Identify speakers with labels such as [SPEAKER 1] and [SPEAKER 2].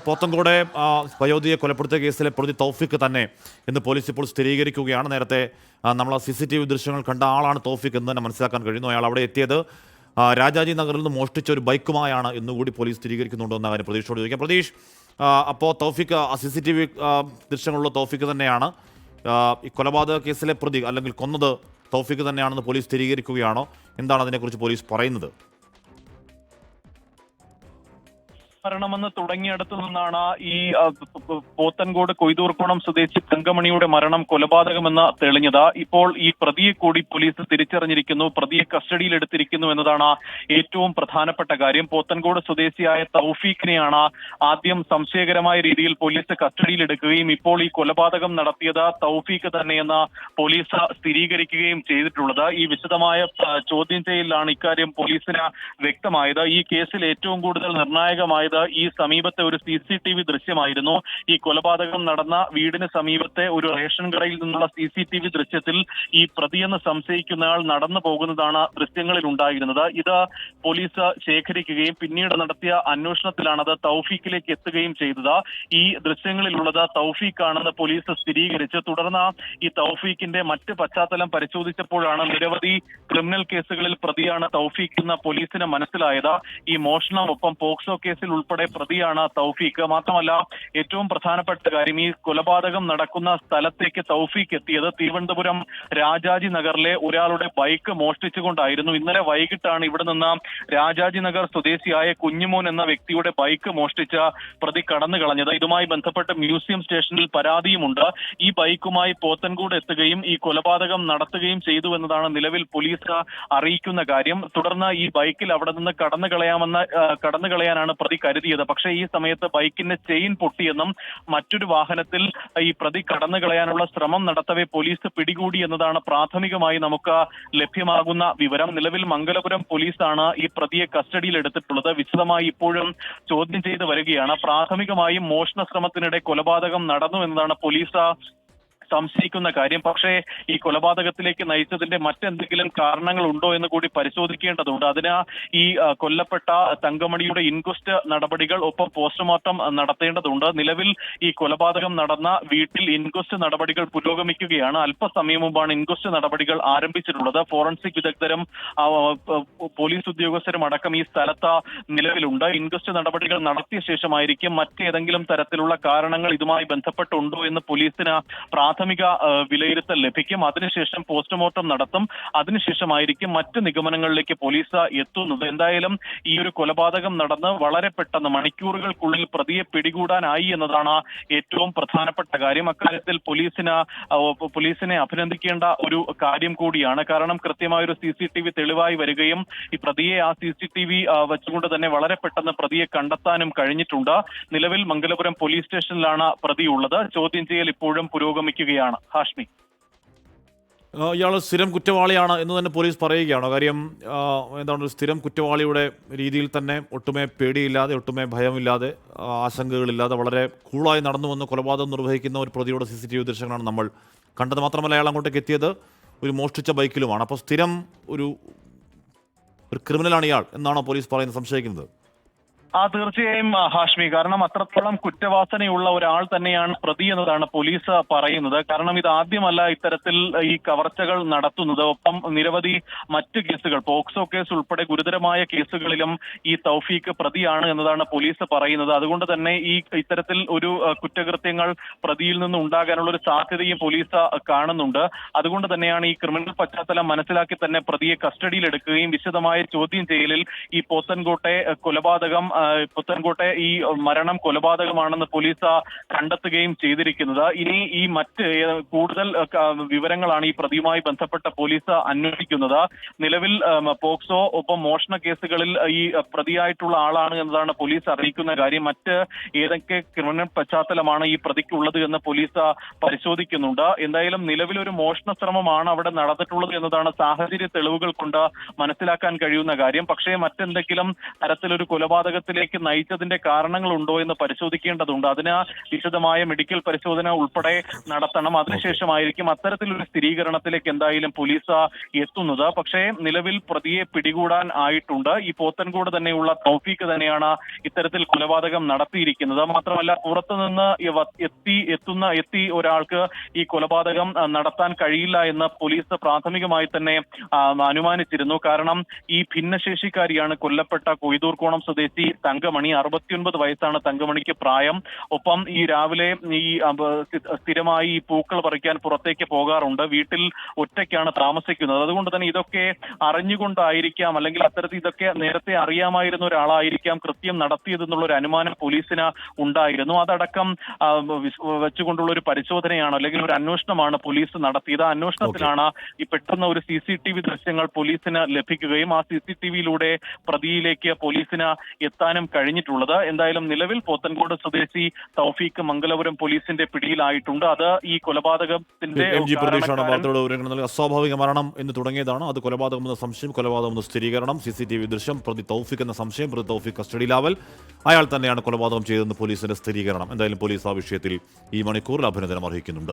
[SPEAKER 1] പോത്തൻകോടെ വയോധിയെ കൊലപ്പെടുത്തിയ കേസിലെ പ്രതി തൗഫീഖ് തന്നെ എന്ന് പോലീസ് ഇപ്പോൾ സ്ഥിരീകരിക്കുകയാണ്. നേരത്തെ നമ്മൾ CCTV ദൃശ്യങ്ങൾ കണ്ട ആളാണ് തൗഫീഖ് എന്ന് തന്നെ മനസ്സിലാക്കാൻ കഴിയുന്നു. അയാൾ അവിടെ എത്തിയത് രാജാജി നഗറിൽ നിന്ന് മോഷ്ടിച്ച ഒരു ബൈക്കുമായാണ് എന്നുകൂടി പോലീസ് സ്ഥിരീകരിക്കുന്നുണ്ടോ എന്ന കാര്യം പ്രതീക്ഷയോട് ചോദിക്കാം. പ്രതീഷ്, അപ്പോൾ തൗഫീഖ് CCTV ദൃശ്യങ്ങളുള്ള തൗഫീഖ് തന്നെയാണ് ഈ കൊലപാതക കേസിലെ പ്രതി, അല്ലെങ്കിൽ കൊന്നത് തൗഫീഖ് തന്നെയാണെന്ന് പോലീസ് സ്ഥിരീകരിക്കുകയാണോ? എന്താണ് അതിനെക്കുറിച്ച് പോലീസ് പറയുന്നത്?
[SPEAKER 2] മരണമെന്ന് തുടങ്ങിയിടത്തു നിന്നാണ് ഈ പോത്തൻകോട് കൊയ്തൂർക്കോണം സ്വദേശി തങ്കമണിയുടെ മരണം കൊലപാതകമെന്ന് തെളിഞ്ഞത്. ഇപ്പോൾ ഈ പ്രതിയെ കൂടി പോലീസ് തിരിച്ചറിഞ്ഞിരിക്കുന്നു, പ്രതിയെ കസ്റ്റഡിയിൽ എടുത്തിരിക്കുന്നു എന്നതാണ് ഏറ്റവും പ്രധാനപ്പെട്ട കാര്യം. പോത്തൻകോട് സ്വദേശിയായ തൗഫീഖിനെയാണ് ആദ്യം സംശയകരമായ രീതിയിൽ പോലീസ് കസ്റ്റഡിയിൽ എടുക്കുകയും ഇപ്പോൾ ഈ കൊലപാതകം നടത്തിയത് തൗഫീഖ് തന്നെയെന്ന് പോലീസ് സ്ഥിരീകരിക്കുകയും ചെയ്തിട്ടുള്ളത്. ഈ വിശദമായ ചോദ്യം ചെയ്യലിലാണ് ഇക്കാര്യം പോലീസിന് വ്യക്തമായത്. ഈ കേസിൽ ഏറ്റവും കൂടുതൽ നിർണായകമായത് ഈ സമീപത്തെ ഒരു CCTV ദൃശ്യമായിരുന്നു. ഈ കൊലപാതകം നടന്ന വീടിന് സമീപത്തെ ഒരു റേഷൻ കടയിൽ നിന്നുള്ള CCTV ദൃശ്യത്തിൽ ഈ പ്രതിയെന്ന് സംശയിക്കുന്നയാൾ നടന്നു പോകുന്നതാണ് ദൃശ്യങ്ങളിൽ ഉണ്ടായിരുന്നത്. ഇത് പോലീസ് ശേഖരിക്കുകയും പിന്നീട് നടത്തിയ അന്വേഷണത്തിലാണ് അത് തൗഫീഖിലേക്ക് എത്തുകയും ചെയ്തത്. ഈ ദൃശ്യങ്ങളിലുള്ളത് തൗഫീഖാണെന്ന് പോലീസ് സ്ഥിരീകരിച്ചു. തുടർന്ന് ഈ തൗഫീഖിന്റെ മറ്റ് പശ്ചാത്തലം പരിശോധിച്ചപ്പോഴാണ് നിരവധി ക്രിമിനൽ കേസുകളിൽ പ്രതിയാണ് തൗഫീഖ് എന്ന് പോലീസിന് മനസ്സിലായത്. ഈ മോഷണം, ഒപ്പം പോക്സോ കേസിൽ ഉൾപ്പെടെ പ്രതിയാണ് തൗഫീഖ്. മാത്രമല്ല, ഏറ്റവും പ്രധാനപ്പെട്ട കാര്യം, ഈ കൊലപാതകം നടക്കുന്ന സ്ഥലത്തേക്ക് തൗഫീഖ് എത്തിയത് തിരുവനന്തപുരം രാജാജി നഗറിലെ ഒരാളുടെ ബൈക്ക് മോഷ്ടിച്ചുകൊണ്ടായിരുന്നു. ഇന്നലെ വൈകിട്ടാണ് ഇവിടെ നിന്ന് രാജാജി നഗർ സ്വദേശിയായ കുഞ്ഞുമോൻ എന്ന വ്യക്തിയുടെ ബൈക്ക് മോഷ്ടിച്ച പ്രതി കടന്നു കളഞ്ഞത്. ഇതുമായി ബന്ധപ്പെട്ട് മ്യൂസിയം സ്റ്റേഷനിൽ പരാതിയുമുണ്ട്. ഈ ബൈക്കുമായി പോത്തൻകോട് എത്തുകയും ഈ കൊലപാതകം നടത്തുകയും ചെയ്തു എന്നതാണ് നിലവിൽ പോലീസ് അറിയിക്കുന്ന കാര്യം. തുടർന്ന് ഈ ബൈക്കിൽ അവിടെ നിന്ന് കടന്നു കളയാനാണ് പ്രതി കരുതിയത്. പക്ഷേ ഈ സമയത്ത് ബൈക്കിന്റെ ചെയിൻ പൊട്ടിയെന്നും മറ്റൊരു വാഹനത്തിൽ ഈ പ്രതി കടന്നു കളയാനുള്ള ശ്രമം നടത്തവേ പോലീസ് പിടികൂടി എന്നതാണ് പ്രാഥമികമായി നമുക്ക് ലഭ്യമാകുന്ന വിവരം. നിലവിൽ മംഗലപുരം പോലീസാണ് ഈ പ്രതിയെ കസ്റ്റഡിയിൽ എടുത്തിട്ടുള്ളത്. വിശദമായി ഇപ്പോഴും ചോദ്യം ചെയ്ത് വരികയാണ്. പ്രാഥമികമായും മോഷണ ശ്രമത്തിനിടെ കൊലപാതകം നടന്നു എന്നതാണ് പോലീസ് സംശയിക്കുന്ന കാര്യം. പക്ഷേ ഈ കൊലപാതകത്തിലേക്ക് നയിച്ചതിന്റെ മറ്റെന്തെങ്കിലും കാരണങ്ങൾ ഉണ്ടോ എന്ന് കൂടി പരിശോധിക്കേണ്ടതുണ്ട്. അതിന് ഈ കൊല്ലപ്പെട്ട തങ്കമണിയുടെ ഇൻക്വസ്റ്റ് നടപടികൾ, ഒപ്പം പോസ്റ്റ്മോർട്ടം നടത്തേണ്ടതുണ്ട്. നിലവിൽ ഈ കൊലപാതകം നടന്ന വീട്ടിൽ ഇൻക്വസ്റ്റ് നടപടികൾ പുരോഗമിക്കുകയാണ്. അല്പസമയം മുമ്പാണ് ഇൻക്വസ്റ്റ് നടപടികൾ ആരംഭിച്ചിട്ടുള്ളത്. ഫോറൻസിക് വിദഗ്ധരും പോലീസ് ഉദ്യോഗസ്ഥരും അടക്കം ഈ സ്ഥലത്ത് നിലവിലുണ്ട്. ഇൻക്വസ്റ്റ് നടപടികൾ നടത്തിയ ശേഷമായിരിക്കും മറ്റേതെങ്കിലും തരത്തിലുള്ള കാരണങ്ങൾ ഇതുമായി ബന്ധപ്പെട്ടുണ്ടോ എന്ന് പോലീസിന് പ്രാഥമിക വിലയിരുത്തൽ ലഭിക്കും. അതിനുശേഷം പോസ്റ്റ്മോർട്ടം നടത്തും. അതിനുശേഷമായിരിക്കും മറ്റ് നിഗമനങ്ങളിലേക്ക് പോലീസ് എത്തുന്നത്. എന്തായാലും ഈ ഒരു കൊലപാതകം നടന്ന് വളരെ പെട്ടെന്ന് മണിക്കൂറുകൾക്കുള്ളിൽ പ്രതിയെ പിടികൂടാനായി എന്നതാണ് ഏറ്റവും പ്രധാനപ്പെട്ട കാര്യം. അക്കാര്യത്തിൽ പോലീസിനെ അഭിനന്ദിക്കേണ്ട ഒരു കാര്യം കൂടിയാണ്. കാരണം കൃത്യമായ ഒരു CCTV തെളിവായി വരികയും ഈ പ്രതിയെ ആ CCTV വെച്ചുകൊണ്ട് തന്നെ വളരെ പെട്ടെന്ന് പ്രതിയെ കണ്ടെത്താനും കഴിഞ്ഞിട്ടുണ്ട്. നിലവിൽ മംഗലപുരം പോലീസ് സ്റ്റേഷനിലാണ് പ്രതിയുള്ളത്. ചോദ്യം ചെയ്യൽ ഇപ്പോഴും പുരോഗമിക്കുകയാണ്. ഹാഷ്മി,
[SPEAKER 1] ഇയാൾ സ്ഥിരം കുറ്റവാളിയാണ് എന്ന് തന്നെ പോലീസ് പറയുകയാണോ? കാര്യം എന്താണ്, ഒരു സ്ഥിരം കുറ്റവാളിയുടെ രീതിയിൽ തന്നെ ഒട്ടുമേ പേടിയില്ലാതെ, ഒട്ടുമേ ഭയമില്ലാതെ, ആശങ്കകളില്ലാതെ വളരെ കൂളായി നടന്നു വന്ന് കൊലപാതകം നിർവഹിക്കുന്ന ഒരു പ്രതിയുടെ CCTV ദൃശ്യങ്ങളാണ് നമ്മൾ കണ്ടത്. മാത്രമല്ല, അയാൾ അങ്ങോട്ടേക്ക് എത്തിയത് ഒരു മോഷ്ടിച്ച ബൈക്കിലുമാണ്. അപ്പോൾ സ്ഥിരം ഒരു ക്രിമിനലാണ് ഇയാൾ എന്നാണോ പോലീസ് പറയുന്നത്, സംശയിക്കുന്നത്?
[SPEAKER 2] തീർച്ചയായും ഹാഷ്മി. കാരണം അത്രത്തോളം കുറ്റവാസനയുള്ള ഒരാൾ തന്നെയാണ് പ്രതി എന്നതാണ് പോലീസ് പറയുന്നത്. കാരണം ഇത് ആദ്യമല്ല ഇത്തരത്തിൽ ഈ കവർച്ചകൾ നടത്തുന്നത്. ഒപ്പം നിരവധി മറ്റ് കേസുകൾ, പോക്സോ കേസ് ഉൾപ്പെടെ ഗുരുതരമായ കേസുകളിലും ഈ തൗഫീഖ് പ്രതിയാണ് എന്നതാണ് പോലീസ് പറയുന്നത്. അതുകൊണ്ട് തന്നെ ഈ ഇത്തരത്തിൽ ഒരു കുറ്റകൃത്യങ്ങൾ പ്രതിയിൽ നിന്ന് ഉണ്ടാകാനുള്ള ഒരു സാധ്യതയും പോലീസ് കാണുന്നുണ്ട്. അതുകൊണ്ട് തന്നെയാണ് ഈ ക്രിമിനൽ പശ്ചാത്തലം മനസ്സിലാക്കി തന്നെ പ്രതിയെ കസ്റ്റഡിയിൽ എടുക്കുകയും വിശദമായ ചോദ്യം ചെയ്യലിൽ ഈ പുത്തൻകോട്ടെ ഈ മരണം കൊലപാതകമാണെന്ന് പോലീസ് കണ്ടെത്തുകയും ചെയ്തിരിക്കുന്നത്. ഇനി ഈ മറ്റ് കൂടുതൽ വിവരങ്ങളാണ് ഈ പ്രതിയുമായി ബന്ധപ്പെട്ട പോലീസ് അന്വേഷിക്കുന്നത്. നിലവിൽ പോക്സോ, ഒപ്പം മോഷണ കേസുകളിൽ ഈ പ്രതിയായിട്ടുള്ള ആളാണ് എന്നതാണ് പോലീസ് അറിയിക്കുന്ന കാര്യം. മറ്റ് ഏതൊക്കെ ക്രിമിനൽ പശ്ചാത്തലമാണ് ഈ പ്രതിക്കുള്ളത് എന്ന് പോലീസ് പരിശോധിക്കുന്നുണ്ട്. എന്തായാലും നിലവിലൊരു മോഷണ ശ്രമമാണ് അവിടെ നടന്നിട്ടുള്ളത് എന്നതാണ് സാഹചര്യ തെളിവുകൾ കൊണ്ട് മനസ്സിലാക്കാൻ കഴിയുന്ന കാര്യം. പക്ഷേ മറ്റെന്തെങ്കിലും തരത്തിലൊരു കൊലപാതകത്തിൽ മരണത്തിലേക്ക് നയിച്ചതിന്റെ കാരണങ്ങളുണ്ടോ എന്ന് പരിശോധിക്കേണ്ടതുണ്ട്. അതിന് വിശദമായ മെഡിക്കൽ പരിശോധന ഉൾപ്പെടെ നടത്തണം. അതിനുശേഷമായിരിക്കും അത്തരത്തിലൊരു സ്ഥിരീകരണത്തിലേക്ക് എന്തായാലും പോലീസ് എത്തുന്നത്. പക്ഷേ നിലവിൽ പ്രതിയെ പിടികൂടാൻ ആയിട്ടുണ്ട്. ഈ പോത്തൻകോട് തന്നെയുള്ള തൗഫീഖ് തന്നെയാണ് ഇത്തരത്തിൽ കൊലപാതകം നടത്തിയിരിക്കുന്നത്. മാത്രമല്ല പുറത്തുനിന്ന് എത്തി ഒരാൾക്ക് ഈ കൊലപാതകം നടത്താൻ കഴിയില്ല എന്ന് പോലീസ് പ്രാഥമികമായി തന്നെ അനുമാനിച്ചിരുന്നു. കാരണം ഈ ഭിന്നശേഷിക്കാരിയാണ് കൊല്ലപ്പെട്ട കൊയ്തൂർക്കോണം സ്വദേശി തങ്കമണി. 69 വയസ്സാണ് തങ്കമണിക്ക് പ്രായം. ഒപ്പം ഈ രാവിലെ ഈ സ്ഥിരമായി ഈ പൂക്കൾ പറിക്കാൻ പുറത്തേക്ക് പോകാറുണ്ട്. വീട്ടിൽ ഒറ്റയ്ക്കാണ് താമസിക്കുന്നത്. അതുകൊണ്ട് തന്നെ ഇതൊക്കെ അറിഞ്ഞുകൊണ്ടായിരിക്കാം, അല്ലെങ്കിൽ അത്തരത്തിൽ ഇതൊക്കെ നേരത്തെ അറിയാമായിരുന്ന ഒരാളായിരിക്കാം കൃത്യം നടത്തിയതെന്നുള്ള ഒരു അനുമാനം പോലീസിന് ഉണ്ടായിരുന്നു. അതടക്കം വെച്ചുകൊണ്ടുള്ള ഒരു പരിശോധനയാണ്, അല്ലെങ്കിൽ ഒരു അന്വേഷണമാണ് പോലീസ് നടത്തിയത്. ആ അന്വേഷണത്തിലാണ് ഈ പെട്ടെന്ന് ഒരു CCTV ദൃശ്യങ്ങൾ പോലീസിന് ലഭിക്കുകയും ആ CCTVയിലൂടെ പ്രതിയിലേക്ക് പോലീസിന് എത്താനും കഴിഞ്ഞിട്ടുള്ളത്. എന്തായാലും നിലവിൽ പോത്തൻകോട് സ്വദേശി തൗഫീഖ് മംഗലപുരം പോലീസിന്റെ പിടിയിലായിട്ടുണ്ട്. അത് ഈ കൊലപാതകത്തിന്റെ
[SPEAKER 1] അസ്വാഭാവിക മരണം എന്ന് തുടങ്ങിയതാണ്. അത് കൊലപാതകം എന്ന സംശയം, കൊലപാതകം എന്ന സ്ഥിരീകരണം, CCTV ദൃശ്യം, പ്രതി തൗഫീഖ് എന്ന സംശയം, പ്രതി തൗഫീഖ് കസ്റ്റഡിയിലാവൽ, അയാൾ തന്നെയാണ് കൊലപാതകം ചെയ്തതെന്ന് പോലീസിന്റെ സ്ഥിരീകരണം. എന്തായാലും പോലീസ് ആ വിഷയത്തിൽ ഈ മണിക്കൂറിൽ അഭിനന്ദനം അർഹിക്കുന്നുണ്ട്.